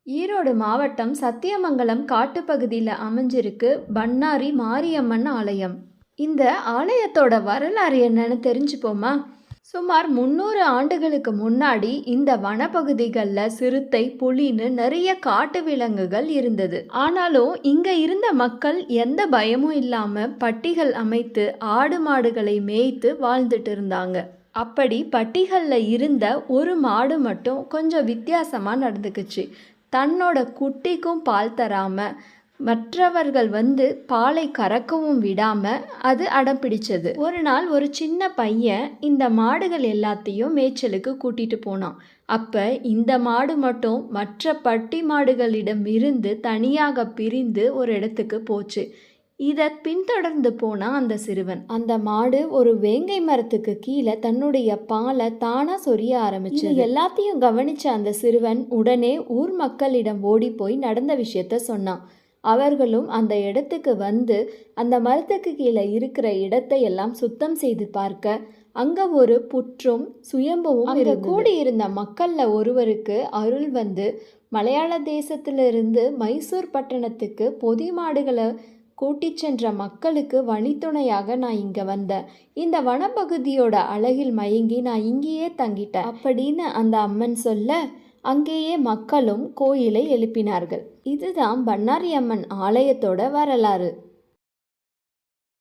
ஈரோடு மாவட்டம் சத்தியமங்கலம் காட்டுப்பகுதியில் அமைஞ்சிருக்கு பண்ணாரி மாரியம்மன் ஆலயம். இந்த ஆலயத்தோட வரலாறு என்னன்னு தெரிஞ்சுப்போமா? சுமார் 300 ஆண்டுகளுக்கு முன்னாடி இந்த வனப்பகுதிகளில் சிறுத்தை, புலின்னு நிறைய காட்டு விலங்குகள் இருந்தது. ஆனாலும் இங்க இருந்த மக்கள் எந்த பயமும் இல்லாம பட்டிகள் அமைத்து ஆடு மாடுகளை மேய்த்து வாழ்ந்துட்டு இருந்தாங்க. அப்படி பட்டிகளில் இருந்த ஒரு மாடு மட்டும் கொஞ்சம் வித்தியாசமாக நடந்துக்குச்சு. தன்னோட குட்டிக்கும் பால் தராமல் மற்றவர்கள் வந்து பாலை கறக்கவும் விடாமல் அது அடம் பிடிச்சது. ஒரு நாள் ஒரு சின்ன பையன் இந்த மாடுகள் எல்லாத்தையும் மேய்ச்சலுக்கு கூட்டிட்டு போனான். அப்போ இந்த மாடு மட்டும் மற்ற பட்டி மாடுகளிடம் இருந்து தனியாக பிரிந்து ஒரு இடத்துக்கு போச்சு. இதை பின்தொடர்ந்து போனான் அந்த சிறுவன். அந்த மாடு ஒரு வேங்கை மரத்துக்கு கீழே தன்னுடைய பாலை தானா சொரிய ஆரம்பிச்சு. எல்லாத்தையும் கவனிச்ச அந்த சிறுவன் உடனே ஊர் மக்களிடம் ஓடி போய் நடந்த விஷயத்த சொன்னான். அவர்களும் அந்த இடத்துக்கு வந்து அந்த மரத்துக்கு கீழே இருக்கிற இடத்தை எல்லாம் சுத்தம் செய்து பார்க்க அங்க ஒரு புற்றும் சுயம்புவும் அங்க கூடியிருந்த மக்கள்ல ஒருவருக்கு அருள் வந்து மலையாள தேசத்திலிருந்து மைசூர் பட்டணத்துக்கு பொதி மாடுகளை கூட்டி சென்ற மக்களுக்கு வழித்துணையாக நான் இங்கே வந்தேன். இந்த வனப்பகுதியோட அழகில் மயங்கி நான் இங்கேயே தங்கிட்டேன் அப்படின்னு அந்த அம்மன் சொல்ல அங்கேயே மக்களும் கோயிலை எழுப்பினார்கள். இதுதான் பண்ணாரி அம்மன் ஆலயத்தோட வரலாறு.